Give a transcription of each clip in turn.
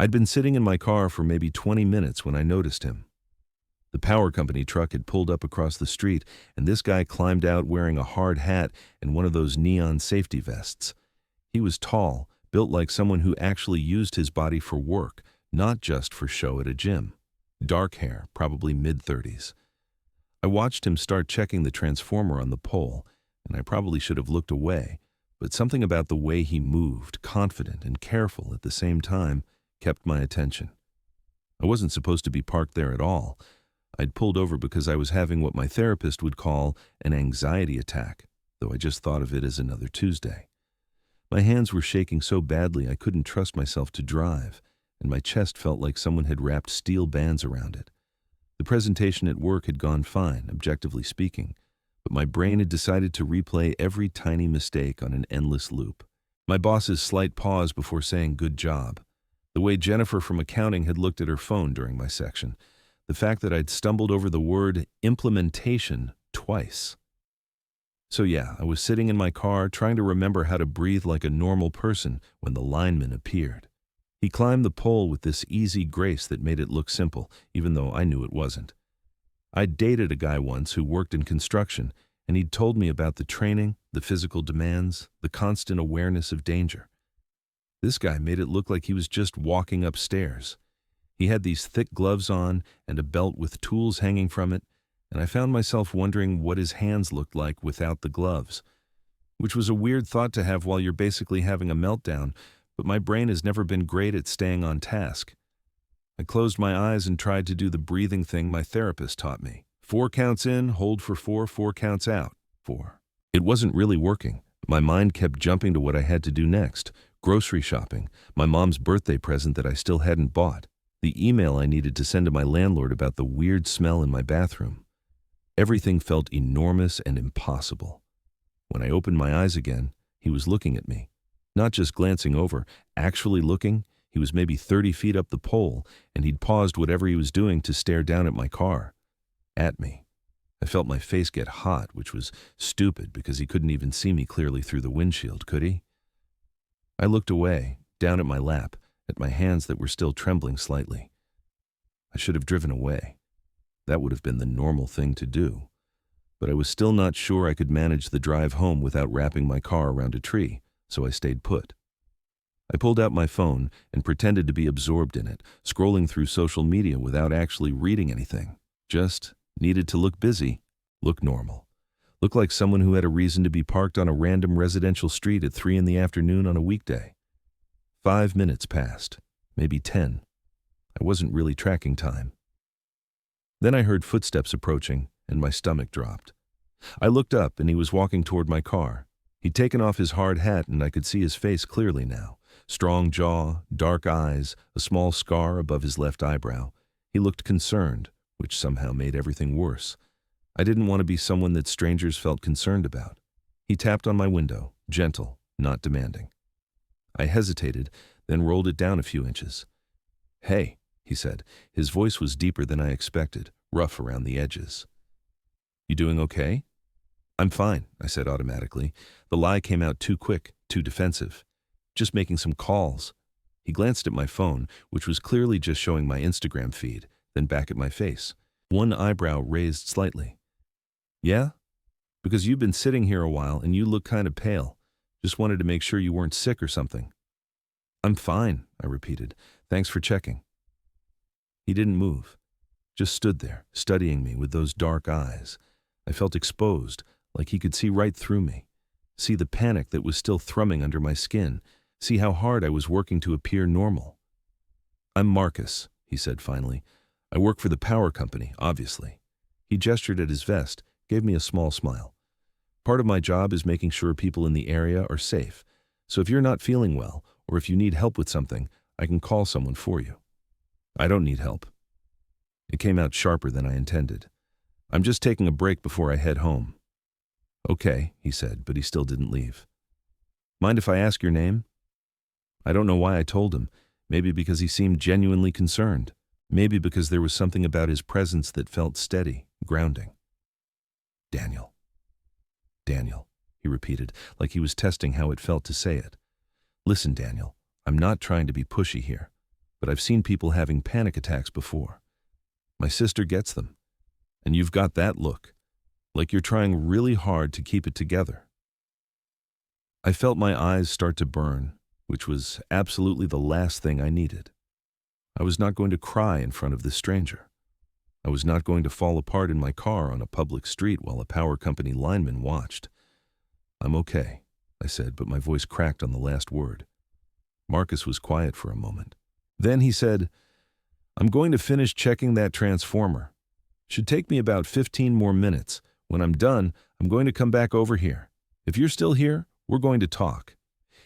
I'd been sitting in my car for maybe 20 minutes when I noticed him. The power company truck had pulled up across the street, and this guy climbed out wearing a hard hat and one of those neon safety vests. He was tall, built like someone who actually used his body for work, not just for show at a gym. Dark hair, probably mid-30s. I watched him start checking the transformer on the pole, and I probably should have looked away, but something about the way he moved, confident and careful at the same time, kept my attention. I wasn't supposed to be parked there at all. I'd pulled over because I was having what my therapist would call an anxiety attack, though I just thought of it as another Tuesday. My hands were shaking so badly I couldn't trust myself to drive, and my chest felt like someone had wrapped steel bands around it. The presentation at work had gone fine, objectively speaking, but my brain had decided to replay every tiny mistake on an endless loop. My boss's slight pause before saying good job, the way Jennifer from accounting had looked at her phone during my section, the fact that I'd stumbled over the word implementation twice. So yeah, I was sitting in my car trying to remember how to breathe like a normal person when the lineman appeared. He climbed the pole with this easy grace that made it look simple, even though I knew it wasn't. I'd dated a guy once who worked in construction, and he'd told me about the training, the physical demands, the constant awareness of danger. This guy made it look like he was just walking upstairs. He had these thick gloves on and a belt with tools hanging from it, and I found myself wondering what his hands looked like without the gloves, which was a weird thought to have while you're basically having a meltdown, but my brain has never been great at staying on task. I closed my eyes and tried to do the breathing thing my therapist taught me. 4 counts in, hold for 4, 4 counts out, 4. It wasn't really working. My mind kept jumping to what I had to do next. Grocery shopping, my mom's birthday present that I still hadn't bought, the email I needed to send to my landlord about the weird smell in my bathroom. Everything felt enormous and impossible. When I opened my eyes again, he was looking at me. Not just glancing over, actually looking. He was maybe 30 feet up the pole, and he'd paused whatever he was doing to stare down at my car. At me. I felt my face get hot, which was stupid because he couldn't even see me clearly through the windshield, could he? I looked away, down at my lap, at my hands that were still trembling slightly. I should have driven away. That would have been the normal thing to do. But I was still not sure I could manage the drive home without wrapping my car around a tree, so I stayed put. I pulled out my phone and pretended to be absorbed in it, scrolling through social media without actually reading anything. Just needed to look busy, look normal. Look like someone who had a reason to be parked on a random residential street at 3 p.m. on a weekday. 5 minutes passed, maybe 10. I wasn't really tracking time. Then I heard footsteps approaching, and my stomach dropped. I looked up, and he was walking toward my car. He'd taken off his hard hat, and I could see his face clearly now. Strong jaw, dark eyes, a small scar above his left eyebrow. He looked concerned, which somehow made everything worse. I didn't want to be someone that strangers felt concerned about. He tapped on my window, gentle, not demanding. I hesitated, then rolled it down a few inches. "Hey," he said. His voice was deeper than I expected, rough around the edges. "You doing okay?" "I'm fine," I said automatically. The lie came out too quick, too defensive. "Just making some calls." He glanced at my phone, which was clearly just showing my Instagram feed, then back at my face. One eyebrow raised slightly. "Yeah? Because you've been sitting here a while and you look kind of pale. Just wanted to make sure you weren't sick or something." "I'm fine," I repeated. "Thanks for checking." He didn't move. Just stood there, studying me with those dark eyes. I felt exposed, like he could see right through me. See the panic that was still thrumming under my skin. See how hard I was working to appear normal. "I'm Marcus," he said finally. "I work for the power company, obviously." He gestured at his vest, gave me a small smile. "Part of my job is making sure people in the area are safe. So if you're not feeling well, or if you need help with something, I can call someone for you." "I don't need help." It came out sharper than I intended. "I'm just taking a break before I head home." "Okay," he said, but he still didn't leave. "Mind if I ask your name?" I don't know why I told him. Maybe because he seemed genuinely concerned. Maybe because there was something about his presence that felt steady, grounding. "Daniel. Daniel," he repeated, like he was testing how it felt to say it. "Listen, Daniel, I'm not trying to be pushy here. but I've seen people having panic attacks before. My sister gets them, and you've got that look, like you're trying really hard to keep it together." I felt my eyes start to burn, which was absolutely the last thing I needed. I was not going to cry in front of this stranger. I was not going to fall apart in my car on a public street while a power company lineman watched. "I'm okay," I said, but my voice cracked on the last word. Marcus was quiet for a moment. Then he said, "I'm going to finish checking that transformer. Should take me about 15 more minutes. When I'm done, I'm going to come back over here. If you're still here, we're going to talk.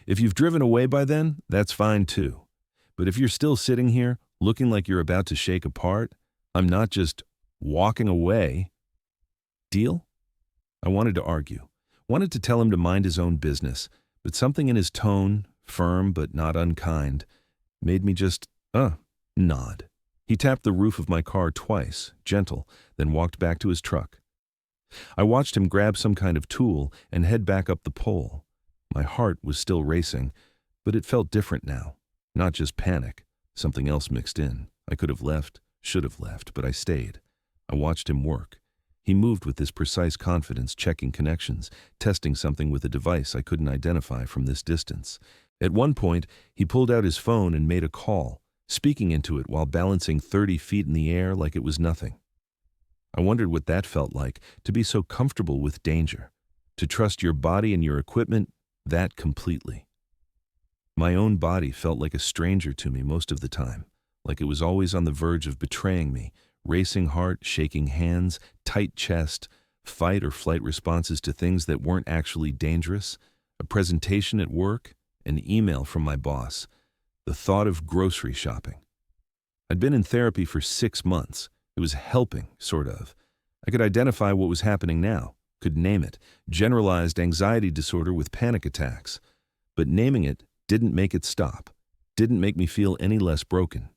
If you've driven away by then, that's fine too. But if you're still sitting here, looking like you're about to shake apart, I'm not just walking away. Deal?" I wanted to argue, wanted to tell him to mind his own business, but something in his tone, firm but not unkind, made me just, nod. He tapped the roof of my car twice, gentle, then walked back to his truck. I watched him grab some kind of tool and head back up the pole. My heart was still racing, but it felt different now. Not just panic, something else mixed in. I could have left, should have left, but I stayed. I watched him work. He moved with this precise confidence, checking connections, testing something with a device I couldn't identify from this distance. At one point, he pulled out his phone and made a call, speaking into it while balancing 30 feet in the air like it was nothing. I wondered what that felt like, to be so comfortable with danger, to trust your body and your equipment that completely. My own body felt like a stranger to me most of the time, like it was always on the verge of betraying me, racing heart, shaking hands, tight chest, fight or flight responses to things that weren't actually dangerous, a presentation at work, an email from my boss, the thought of grocery shopping. I'd been in therapy for 6 months. It was helping, sort of. I could identify what was happening now, could name it, generalized anxiety disorder with panic attacks. But naming it didn't make it stop, didn't make me feel any less broken.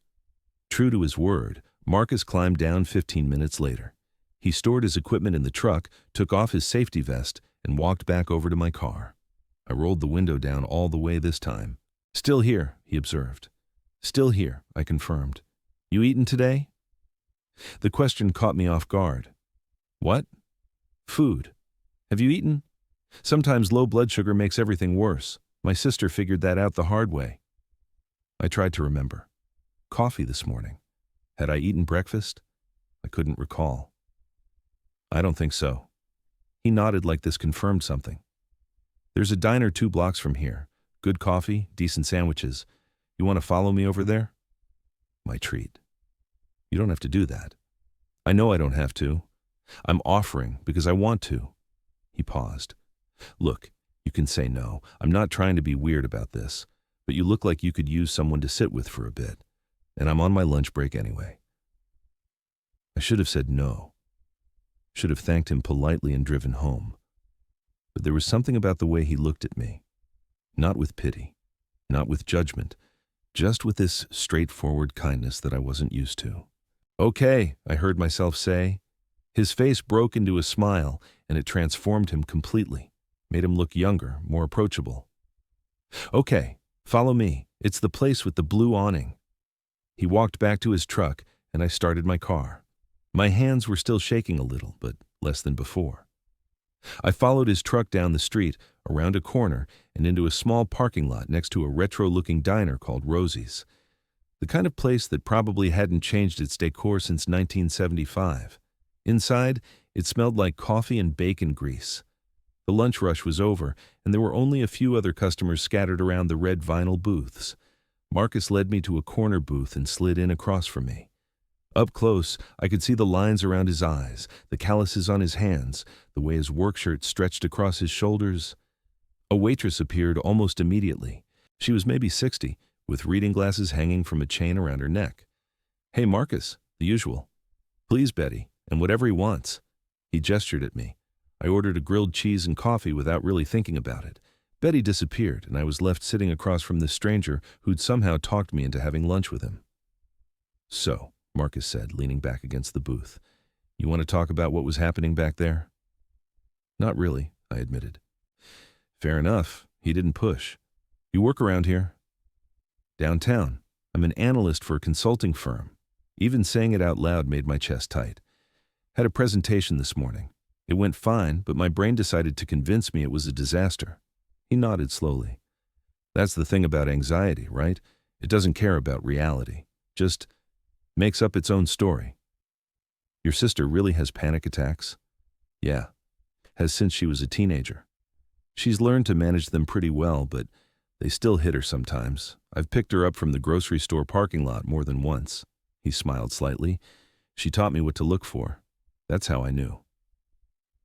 True to his word, Marcus climbed down 15 minutes later. He stored his equipment in the truck, took off his safety vest, and walked back over to my car. I rolled the window down all the way this time. "Still here," he observed. "Still here," I confirmed. "You eaten today?" The question caught me off guard. "What?" "Food. Have you eaten? Sometimes low blood sugar makes everything worse. My sister figured that out the hard way." I tried to remember. Coffee this morning. Had I eaten breakfast? I couldn't recall. "I don't think so." He nodded like this confirmed something. "There's a diner 2 blocks from here. Good coffee, decent sandwiches. You want to follow me over there?" My treat. "You don't have to do that." "I know I don't have to. I'm offering because I want to." He paused. "Look, you can say no. I'm not trying to be weird about this, but you look like you could use someone to sit with for a bit, and I'm on my lunch break anyway." I should have said no. Should have thanked him politely and driven home. But there was something about the way he looked at me. Not with pity, not with judgment, just with this straightforward kindness that I wasn't used to. "Okay," I heard myself say. His face broke into a smile, and it transformed him completely, made him look younger, more approachable. "Okay, follow me. It's the place with the blue awning." He walked back to his truck, and I started my car. My hands were still shaking a little, but less than before. I followed his truck down the street, around a corner, and into a small parking lot next to a retro-looking diner called Rosie's. The kind of place that probably hadn't changed its decor since 1975. Inside, it smelled like coffee and bacon grease. The lunch rush was over, and there were only a few other customers scattered around the red vinyl booths. Marcus led me to a corner booth and slid in across from me. Up close, I could see the lines around his eyes, the calluses on his hands, the way his work shirt stretched across his shoulders. A waitress appeared almost immediately. She was maybe 60, with reading glasses hanging from a chain around her neck. "Hey, Marcus," the usual. "Please, Betty, and whatever he wants." He gestured at me. I ordered a grilled cheese and coffee without really thinking about it. Betty disappeared, and I was left sitting across from this stranger who'd somehow talked me into having lunch with him. "So," Marcus said, leaning back against the booth, "you want to talk about what was happening back there?" "Not really," I admitted. "Fair enough." He didn't push. "You work around here?" "Downtown. I'm an analyst for a consulting firm. Even saying it out loud made my chest tight. Had a presentation this morning. It went fine, but my brain decided to convince me it was a disaster. He nodded slowly. That's the thing about anxiety, right? It doesn't care about reality. Just makes up its own story. Your sister really has panic attacks? Yeah. Has since she was a teenager. She's learned to manage them pretty well, but they still hit her sometimes. I've picked her up from the grocery store parking lot more than once. He smiled slightly. She taught me what to look for. That's how I knew.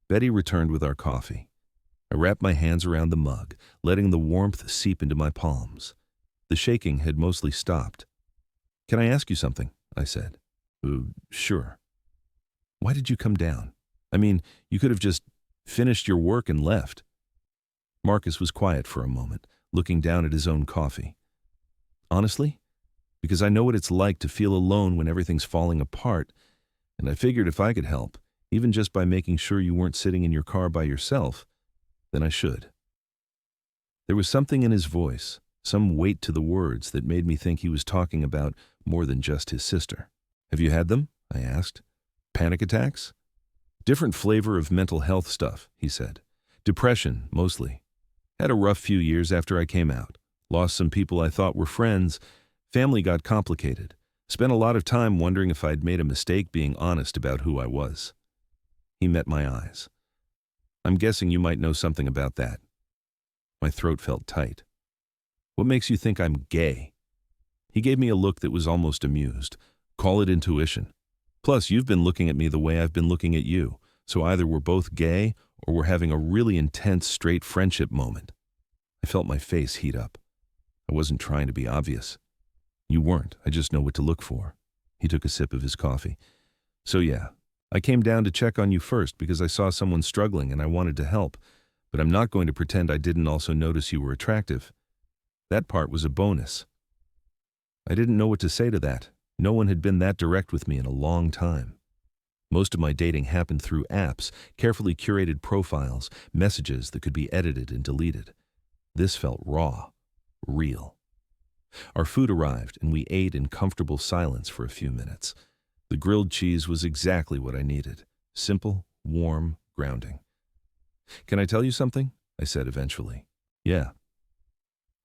Betty returned with our coffee. I wrapped my hands around the mug, letting the warmth seep into my palms. The shaking had mostly stopped. Can I ask you something? I said. Sure. Why did you come down? I mean, you could have just finished your work and left. Marcus was quiet for a moment, looking down at his own coffee. Honestly? Because I know what it's like to feel alone when everything's falling apart, and I figured if I could help, even just by making sure you weren't sitting in your car by yourself, then I should. There was something in his voice, some weight to the words that made me think he was talking about more than just his sister. Have you had them? I asked. Panic attacks? Different flavor of mental health stuff, he said. Depression, mostly. Had a rough few years after I came out. Lost some people I thought were friends. Family got complicated. Spent a lot of time wondering if I'd made a mistake being honest about who I was. He met my eyes. I'm guessing you might know something about that. My throat felt tight. What makes you think I'm gay? He gave me a look that was almost amused. Call it intuition. Plus, you've been looking at me the way I've been looking at you, so either we're both gay or we're having a really intense straight friendship moment. I felt my face heat up. I wasn't trying to be obvious. You weren't. I just know what to look for. He took a sip of his coffee. So yeah, I came down to check on you first because I saw someone struggling and I wanted to help, but I'm not going to pretend I didn't also notice you were attractive. That part was a bonus. I didn't know what to say to that. No one had been that direct with me in a long time. Most of my dating happened through apps, carefully curated profiles, messages that could be edited and deleted. This felt raw, real. Our food arrived, and we ate in comfortable silence for a few minutes. The grilled cheese was exactly what I needed. Simple, warm, grounding. Can I tell you something? I said eventually. Yeah.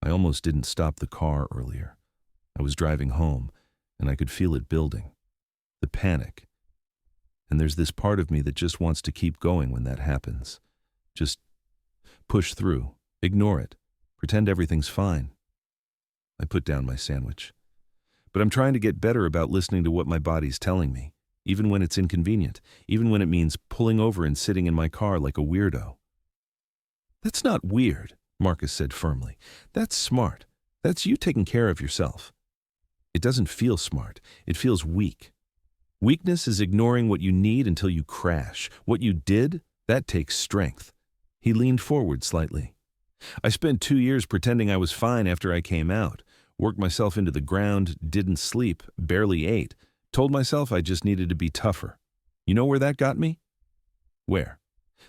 I almost didn't stop the car earlier. I was driving home, and I could feel it building. The panic. And there's this part of me that just wants to keep going when that happens. Just push through, ignore it, pretend everything's fine. I put down my sandwich. But I'm trying to get better about listening to what my body's telling me, even when it's inconvenient, even when it means pulling over and sitting in my car like a weirdo. That's not weird, Marcus said firmly. That's smart. That's you taking care of yourself. It doesn't feel smart. It feels weak. Weakness is ignoring what you need until you crash. What you did, that takes strength. He leaned forward slightly. I spent 2 years pretending I was fine after I came out. Worked myself into the ground, didn't sleep, barely ate. Told myself I just needed to be tougher. You know where that got me? Where?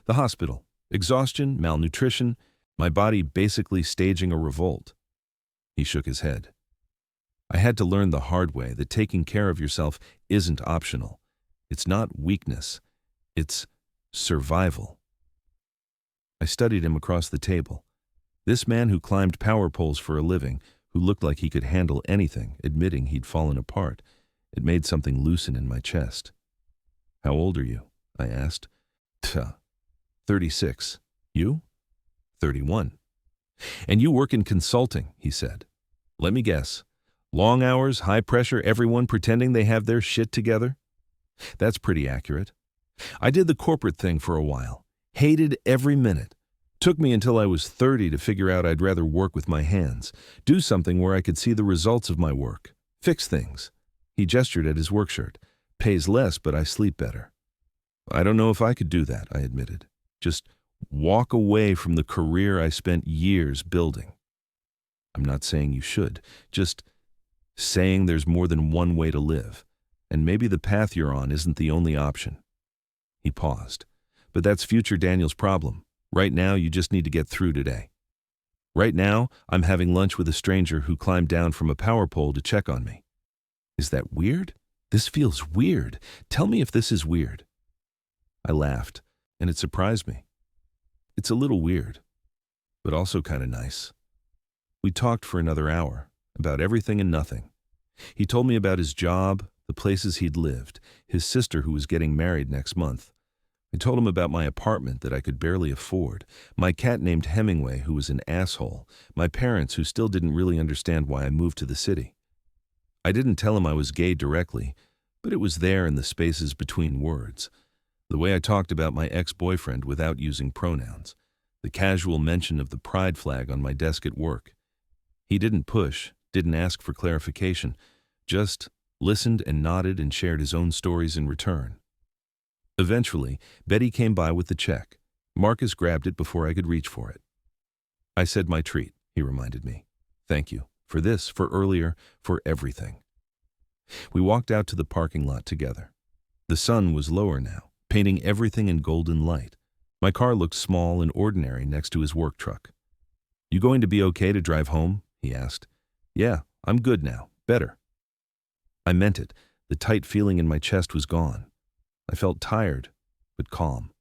The hospital. Exhaustion, malnutrition, my body basically staging a revolt. He shook his head. I had to learn the hard way that taking care of yourself isn't optional. It's not weakness. It's survival. I studied him across the table. This man who climbed power poles for a living, who looked like he could handle anything, admitting he'd fallen apart. It made something loosen in my chest. How old are you? I asked. 36. You? 31. And you work in consulting, he said. Let me guess. Long hours, high pressure, everyone pretending they have their shit together? That's pretty accurate. I did the corporate thing for a while. Hated every minute. Took me until I was 30 to figure out I'd rather work with my hands. Do something where I could see the results of my work. Fix things. He gestured at his work shirt. Pays less, but I sleep better. I don't know if I could do that, I admitted. Just walk away from the career I spent years building. I'm not saying you should. Just saying there's more than one way to live, and maybe the path you're on isn't the only option. He paused. But that's future Daniel's problem. Right now, you just need to get through today. Right now, I'm having lunch with a stranger who climbed down from a power pole to check on me. Is that weird? This feels weird. Tell me if this is weird. I laughed, and it surprised me. It's a little weird, but also kind of nice. We talked for another hour, about everything and nothing. He told me about his job, the places he'd lived, his sister who was getting married next month. I told him about my apartment that I could barely afford, my cat named Hemingway who was an asshole, my parents who still didn't really understand why I moved to the city. I didn't tell him I was gay directly, but it was there in the spaces between words. The way I talked about my ex-boyfriend without using pronouns, the casual mention of the pride flag on my desk at work. He didn't push, didn't ask for clarification, just listened and nodded and shared his own stories in return. Eventually, Betty came by with the check. Marcus grabbed it before I could reach for it. I said my treat, he reminded me. Thank you. For this, for earlier, for everything. We walked out to the parking lot together. The sun was lower now, painting everything in golden light. My car looked small and ordinary next to his work truck. You going to be okay to drive home? He asked. Yeah, I'm good now. Better. I meant it. The tight feeling in my chest was gone. I felt tired, but calm.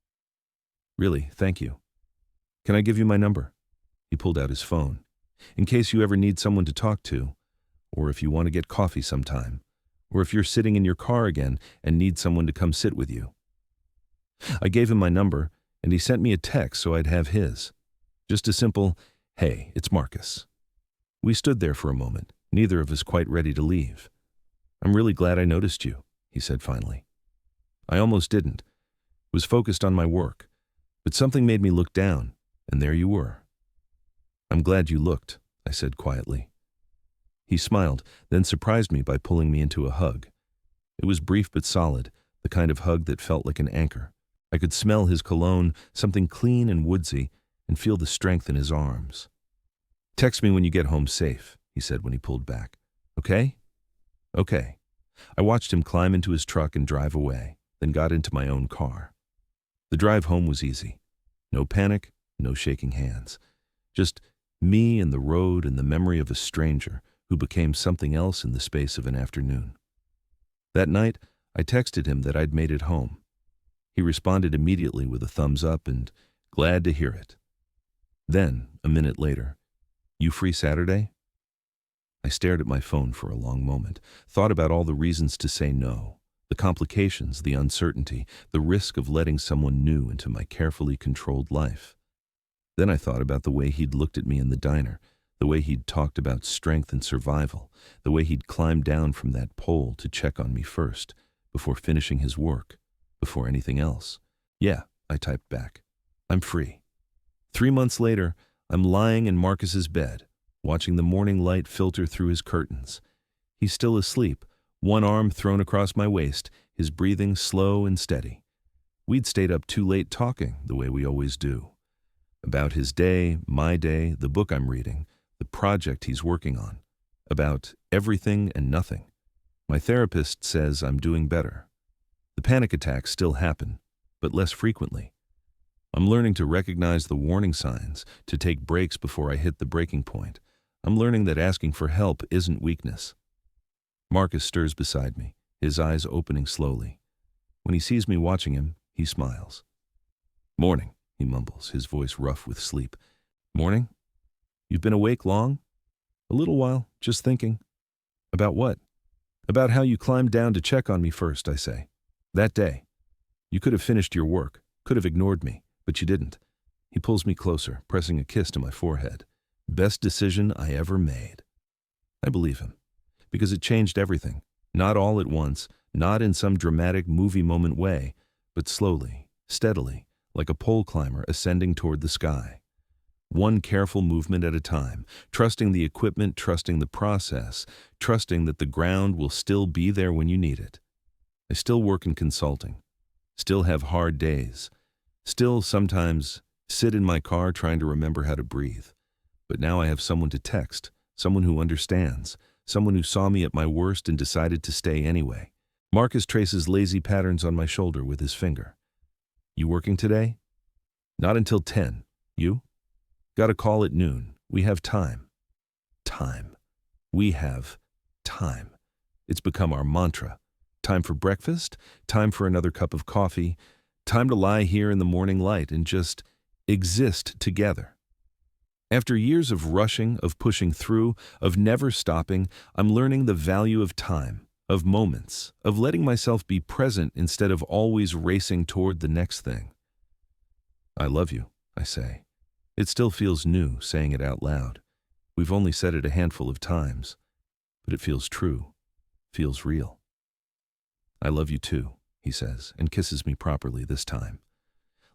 Really, thank you. Can I give you my number? He pulled out his phone. In case you ever need someone to talk to, or if you want to get coffee sometime, or if you're sitting in your car again and need someone to come sit with you. I gave him my number, and he sent me a text so I'd have his. Just a simple, hey, it's Marcus. We stood there for a moment, neither of us quite ready to leave. I'm really glad I noticed you, he said finally. I almost didn't. Was focused on my work, but something made me look down, and there you were. I'm glad you looked, I said quietly. He smiled, then surprised me by pulling me into a hug. It was brief but solid, the kind of hug that felt like an anchor. I could smell his cologne, something clean and woodsy, and feel the strength in his arms. Text me when you get home safe, he said when he pulled back. Okay? Okay. I watched him climb into his truck and drive away, then got into my own car. The drive home was easy. No panic, no shaking hands. Just me and the road and the memory of a stranger who became something else in the space of an afternoon. That night, I texted him that I'd made it home. He responded immediately with a thumbs up and glad to hear it. Then, a minute later, you free Saturday? I stared at my phone for a long moment, thought about all the reasons to say no, the complications, the uncertainty, the risk of letting someone new into my carefully controlled life. Then I thought about the way he'd looked at me in the diner, the way he'd talked about strength and survival, the way he'd climbed down from that pole to check on me first, before finishing his work, before anything else. Yeah, I typed back. I'm free. 3 months later, I'm lying in Marcus's bed, watching the morning light filter through his curtains. He's still asleep, one arm thrown across my waist, his breathing slow and steady. We'd stayed up too late talking, the way we always do. About his day, my day, the book I'm reading, the project he's working on. About everything and nothing. My therapist says I'm doing better. The panic attacks still happen, but less frequently. I'm learning to recognize the warning signs, to take breaks before I hit the breaking point. I'm learning that asking for help isn't weakness. Marcus stirs beside me, his eyes opening slowly. When he sees me watching him, he smiles. Morning, he mumbles, his voice rough with sleep. Morning? You've been awake long? A little while, just thinking. About what? About how you climbed down to check on me first, I say. That day. You could have finished your work, could have ignored me, but you didn't. He pulls me closer, pressing a kiss to my forehead. Best decision I ever made. I believe him, because it changed everything. Not all at once, not in some dramatic movie moment way, but slowly, steadily, like a pole climber ascending toward the sky. One careful movement at a time, trusting the equipment, trusting the process, trusting that the ground will still be there when you need it. I still work in consulting, still have hard days, still sometimes sit in my car trying to remember how to breathe. But now I have someone to text, someone who understands, someone who saw me at my worst and decided to stay anyway. Marcus traces lazy patterns on my shoulder with his finger. You working today? Not until 10. You? Got a call at noon. We have time. Time. We have time. It's become our mantra. Time for breakfast, time for another cup of coffee, time to lie here in the morning light and just exist together. After years of rushing, of pushing through, of never stopping, I'm learning the value of time, of moments, of letting myself be present instead of always racing toward the next thing. I love you, I say. It still feels new saying it out loud. We've only said it a handful of times, but it feels true, feels real. I love you too, he says, and kisses me properly this time.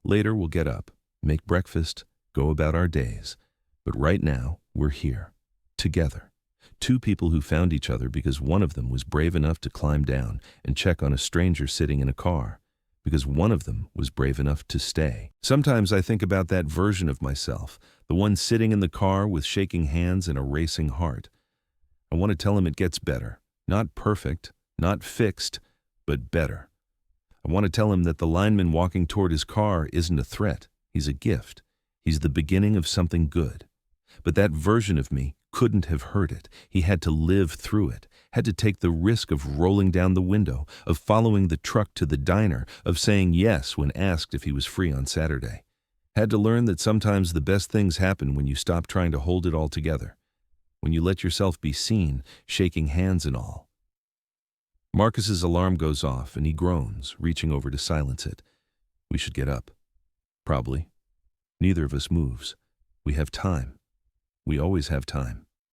Later we'll get up, make breakfast, go about our days. But right now, we're here, together. Two people who found each other because one of them was brave enough to climb down and check on a stranger sitting in a car, because one of them was brave enough to stay. Sometimes I think about that version of myself, the one sitting in the car with shaking hands and a racing heart. I want to tell him it gets better, not perfect, not fixed, but better. I want to tell him that the lineman walking toward his car isn't a threat, he's a gift. He's the beginning of something good. But that version of me couldn't have heard it. He had to live through it, had to take the risk of rolling down the window, of following the truck to the diner, of saying yes when asked if he was free on Saturday. Had to learn that sometimes the best things happen when you stop trying to hold it all together, when you let yourself be seen, shaking hands and all. Marcus's alarm goes off and he groans, reaching over to silence it. We should get up. Probably. Neither of us moves. We have time. We always have time.